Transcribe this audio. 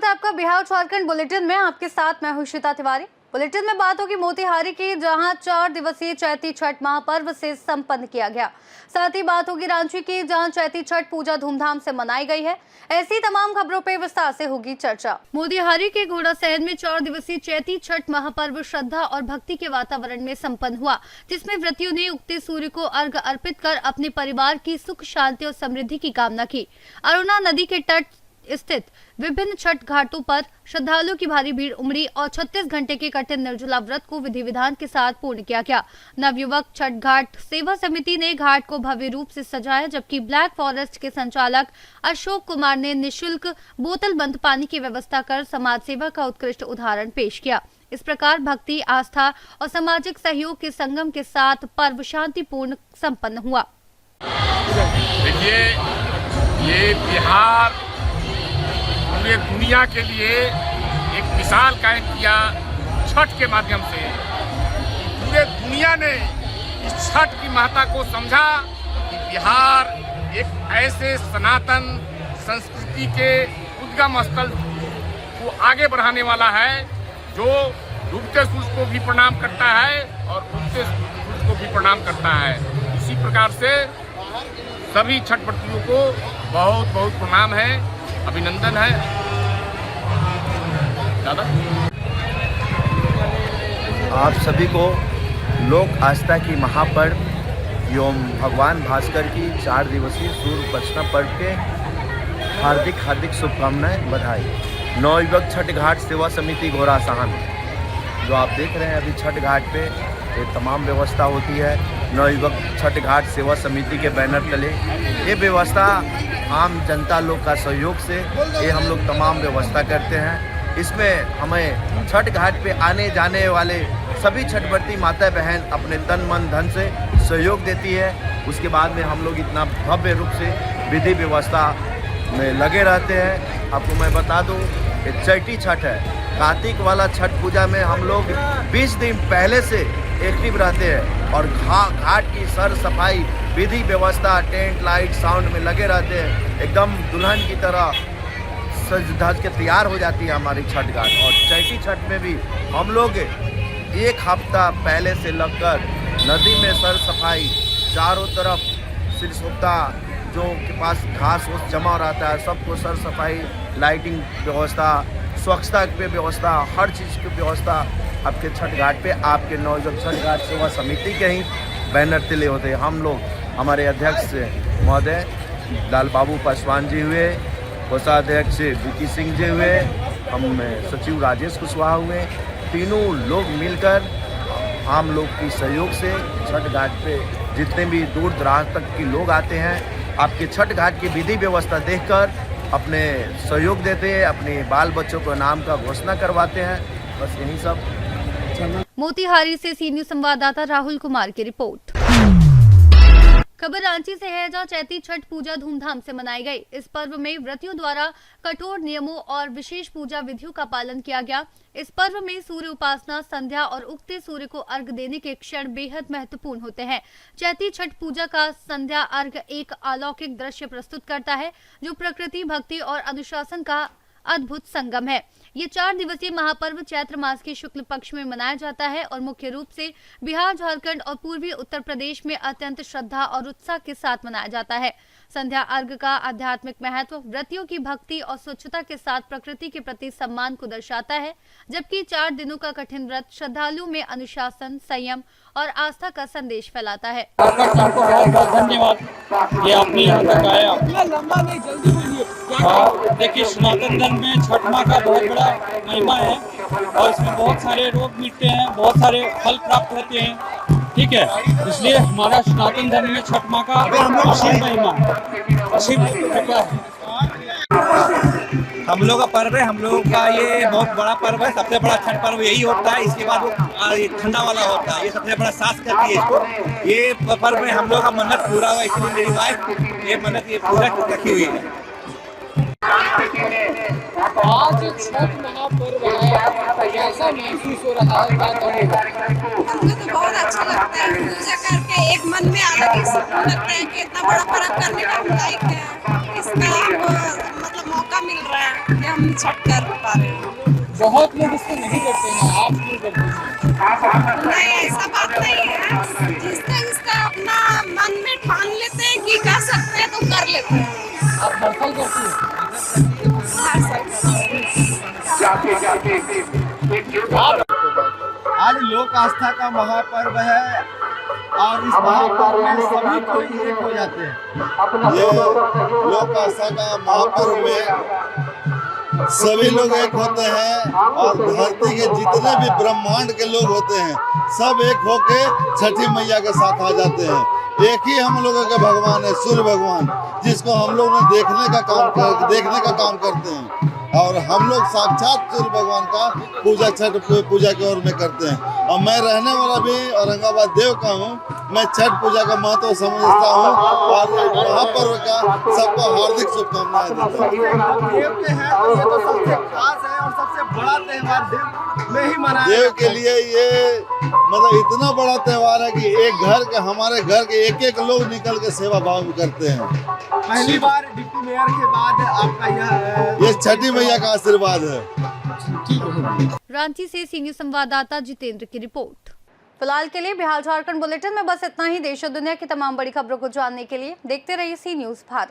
स्वागत है आपका बिहार झारखंड बुलेटिन में। आपके साथ मैं हूं श्वेता तिवारी। बुलेटिन में बात होगी मोतिहारी की, जहां 4 दिवसीय चैती छठ महापर्व से संपन्न किया गया। साथ ही बात होगी रांची की, जहां चैती छठ पूजा धूमधाम से मनाई गई है। ऐसी तमाम खबरों पर विस्तार से होगी चर्चा। मोतिहारी के घोड़ासहन में 4 दिवसीय चैती छठ महापर्व श्रद्धा और भक्ति के वातावरण में संपन्न हुआ, जिसमें व्रतियों ने उगते सूर्य को अर्घ्य अर्पित कर अपने परिवार की सुख शांति और समृद्धि की कामना की। अरुणा नदी के तट स्थित विभिन्न छठ घाटों पर श्रद्धालुओं की भारी भीड़ उमड़ी और 36 घंटे के कठिन निर्जला व्रत को विधि विधान के साथ पूर्ण किया गया। नवयुवक छठ घाट सेवा समिति ने घाट को भव्य रूप से सजाया, जबकि ब्लैक फॉरेस्ट के संचालक अशोक कुमार ने निःशुल्क बोतल बंद पानी की व्यवस्था कर समाज सेवा का उत्कृष्ट उदाहरण पेश किया। इस प्रकार भक्ति, आस्था और सामाजिक सहयोग के संगम के साथ पर्व शांतिपूर्ण संपन्न हुआ। देखिए, ये बिहार पूरे दुनिया के लिए एक मिसाल कायम किया छठ के माध्यम से। पूरे दुनिया ने इस छठ की महत्ता को समझा कि बिहार एक ऐसे सनातन संस्कृति के उद्गम स्थल को आगे बढ़ाने वाला है जो डूबते सूरज को भी प्रणाम करता है और उगते सूरज को भी प्रणाम करता है। इसी प्रकार से सभी छठ व्रतियों को बहुत बहुत प्रणाम है, अभिनंदन है। दादा, आप सभी को लोक आस्था की महापर्व एवं भगवान भास्कर की 4 दिवसीय सूर्य उपासना पर्व के हार्दिक शुभकामनाएं, बधाई। नवयुवक छठ घाट सेवा समिति घोड़ासहन, जो आप देख रहे हैं अभी छठ घाट पे ये तमाम व्यवस्था होती है। नवयुवक छठ घाट सेवा समिति के बैनर तले ये व्यवस्था आम जनता लोग का सहयोग से ये हम लोग तमाम व्यवस्था करते हैं। इसमें हमें छठ घाट पे आने जाने वाले सभी छठव्रती माता बहन अपने तन मन धन से सहयोग देती है। उसके बाद में हम लोग इतना भव्य रूप से विधि व्यवस्था में लगे रहते हैं। आपको मैं बता दूं, ये चैती छठ है। कार्तिक वाला छठ पूजा में हम लोग 20 दिन पहले से एक्टिव रहते हैं और घाट की सर सफाई, विधि व्यवस्था, टेंट लाइट साउंड में लगे रहते हैं। एकदम दुल्हन की तरह सज धज के तैयार हो जाती है हमारी छठ घाट। और चैती छठ में भी हम लोग 1 हफ्ता पहले से लगकर नदी में सर सफाई, चारों तरफ सिरसोता जो के पास घास वोस जमा रहता है सबको सर सफाई, लाइटिंग व्यवस्था, स्वच्छता की व्यवस्था, हर चीज़ की व्यवस्था आपके छठ घाट पे आपके नवयुवक छठ घाट सेवा समिति के ही बैनर तिले होते हैं। हम लोग हमारे अध्यक्ष महोदय लाल बाबू पासवान जी हुए, कोषाध्यक्ष विकी सिंह जी हुए, हम सचिव राजेश कुशवाहा हुए, तीनों लोग मिलकर आम लोग की सहयोग से छठ घाट पे जितने भी दूर दराज तक के लोग आते हैं, आपके छठ घाट की विधि व्यवस्था देखकर अपने सहयोग देते हैं, अपने बाल बच्चों को नाम का घोषणा करवाते हैं। बस यही सब। मोतिहारी से सी न्यूज़ संवाददाता राहुल कुमार की रिपोर्ट। खबर रांची से है, जहां चैती छठ पूजा धूमधाम से मनाई गई। इस पर्व में व्रतियों द्वारा कठोर नियमों और विशेष पूजा विधियों का पालन किया गया। इस पर्व में सूर्य उपासना, संध्या और उगते सूर्य को अर्घ्य देने के क्षण बेहद महत्वपूर्ण होते हैं। चैती छठ पूजा का संध्या अर्घ्य एक अलौकिक दृश्य प्रस्तुत करता है, जो प्रकृति, भक्ति और अनुशासन का अद्भुत संगम है। ये 4 दिवसीय महापर्व चैत्र मास के शुक्ल पक्ष में मनाया जाता है और मुख्य रूप से बिहार, झारखंड और पूर्वी उत्तर प्रदेश में अत्यंत श्रद्धा और उत्साह के साथ मनाया जाता है। संध्या अर्घ का आध्यात्मिक महत्व व्रतियों की भक्ति और स्वच्छता के साथ प्रकृति के प्रति सम्मान को दर्शाता है, जबकि 4 दिनों का कठिन व्रत श्रद्धालुओं में अनुशासन, संयम और आस्था का संदेश फैलाता है। धन्यवाद, ये अपनी यहाँ तक आया। देखिए, सनातन धर्म में छठ माँ का बहुत बड़ा महिमा है और इसमें बहुत सारे रोग मिटते हैं, बहुत सारे फल प्राप्त होते हैं। ठीक है, इसलिए हमारा सनातन धर्म में छठ माँ का असीम महिमा है, असीम कृपा है। हम लोग का पर्व है, हम लोग का ये बहुत बड़ा पर्व है। सबसे बड़ा छठ पर्व यही होता है। इसके बाद वो ठंडा वाला होता है, ये सबसे बड़ा सास करती है इसको। ये पर्व में हम लोग का मन्नत पूरा हुआ, इसलिए मेरी वाइफ ये मन्नत ये पूरा रखी हुई है। आज छठ महापर्व है, कैसा महसूस हो रहा है? हमको तो बहुत अच्छा लगता है पूजा करके, एक मन में अलग ही सुकून लगता है कि इतना बड़ा पर्व करने का लायक है। इसका मतलब मौका मिल रहा है कि हम छठ कर पा रहे हैं। बहुत लोग इसको नहीं करते हैं, आप क्यों करते हैं? नहीं, ऐसा बात नहीं है। जिसका अपना मन में ठान लेते हैं कि कर सकते हैं तो कर लेते हैं। आप हर साल करती हैं? हर साल आज लोक आस्था का महापर्व है और इस महापर्व में सभी कोई एक हो जाते हैं। ये लोक आस्था का महापर्व में सभी लोग एक होते हैं और धरती के जितने भी ब्रह्मांड के लोग होते हैं सब एक होके छठी मैया के साथ आ जाते हैं। एक ही हम लोगों के भगवान है, सूर्य भगवान, जिसको हम लोग ने देखने का काम करते हैं और हम लोग साक्षात सूर्य भगवान का पूजा छठ पूजा की ओर में करते हैं। और मैं रहने वाला भी औरंगाबाद देव का हूँ। मैं छठ पूजा का महत्व समझता हूँ और महापर्व का सबको हार्दिक शुभकामनाएं देता हूँ। देव के हैं तो ये तो सबसे खास है और सबसे बड़ा त्योहार देव में ही मनाया देव जाता के है। लिए ये मतलब इतना बड़ा त्योहार है कि एक घर के हमारे घर के एक लोग निकल के सेवा भाव करते हैं। पहली बार डिप्टी मेयर के बाद आपका ये छठी मैया का आशीर्वाद है। रांची से सीनियर संवाददाता जितेंद्र की रिपोर्ट। फिलहाल के लिए बिहार झारखंड बुलेटिन में बस इतना ही। देश और दुनिया की तमाम बड़ी खबरों को जानने के लिए देखते रहिए सी न्यूज़ भारत।